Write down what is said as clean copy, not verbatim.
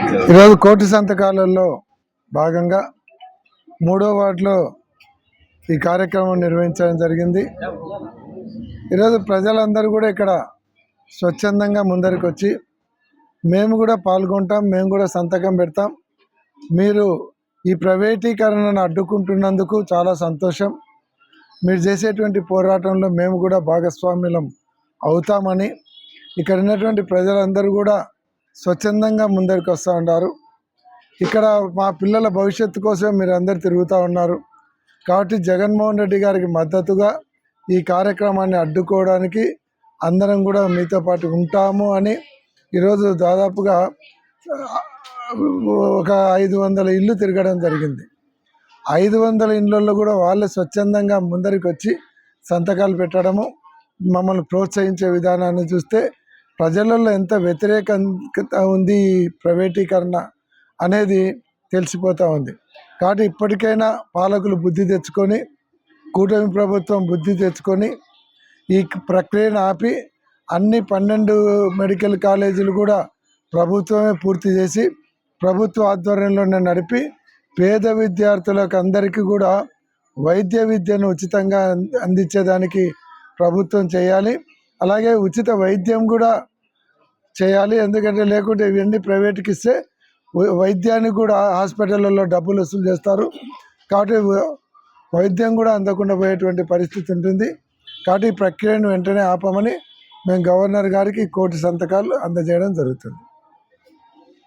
ఈరోజు కోటి సంతకాలలో భాగంగా 3వ వార్డులో ఈ కార్యక్రమం నిర్వహించడం జరిగింది. ఈరోజు ప్రజలందరూ కూడా ఇక్కడ స్వచ్ఛందంగా ముందరికి వచ్చి మేము కూడా పాల్గొంటాం, మేము కూడా సంతకం పెడతాం, మీరు ఈ ప్రైవేటీకరణను అడ్డుకుంటున్నందుకు చాలా సంతోషం, మీరు చేసేటువంటి పోరాటంలో మేము కూడా భాగస్వామ్యం అవుతామని ఇక్కడ ఉన్నటువంటి ప్రజలందరూ కూడా స్వచ్ఛందంగా ముందరికి వస్తూ ఉన్నారు. ఇక్కడ మా పిల్లల భవిష్యత్తు కోసం మీరు అందరు తిరుగుతూ ఉన్నారు కాబట్టి జగన్మోహన్ రెడ్డి గారికి మద్దతుగా ఈ కార్యక్రమాన్ని అడ్డుకోవడానికి అందరం కూడా మీతో పాటు ఉంటాము అని ఈరోజు దాదాపుగా ఒక 500 ఇళ్ళు తిరగడం జరిగింది. 500 ఇళ్ళల్లో కూడా వాళ్ళే స్వచ్ఛందంగా ముందరికి వచ్చి సంతకాలు పెట్టడము, మమ్మల్ని ప్రోత్సహించే విధానాన్ని చూస్తే ప్రజలలో ఎంత వ్యతిరేకత ఉంది ఈ ప్రైవేటీకరణ అనేది తెలిసిపోతూ ఉంది. కాబట్టి ఇప్పటికైనా పాలకులు బుద్ధి తెచ్చుకొని, కూటమి ప్రభుత్వం బుద్ధి తెచ్చుకొని ఈ ప్రక్రియను ఆపి అన్ని 12 మెడికల్ కాలేజీలు కూడా ప్రభుత్వమే పూర్తి చేసి ప్రభుత్వ ఆధ్వర్యంలోనే నడిపి పేద విద్యార్థులకు అందరికీ కూడా వైద్య విద్యను ఉచితంగా అందించేదానికి ప్రభుత్వం చేయాలి. అలాగే ఉచిత వైద్యం కూడా చేయాలి. ఎందుకంటే లేకుంటే ఇవన్నీ ప్రైవేట్కి ఇస్తే వైద్యానికి కూడా హాస్పిటళ్ళల్లో డబ్బులు వసూలు చేస్తారు. కాబట్టి వైద్యం కూడా అందకుండా పోయేటువంటి పరిస్థితి ఉంటుంది. కాబట్టి ఈ ప్రక్రియను వెంటనే ఆపమని మేము గవర్నర్ గారికి కోటి సంతకాలు అందజేయడం జరుగుతుంది.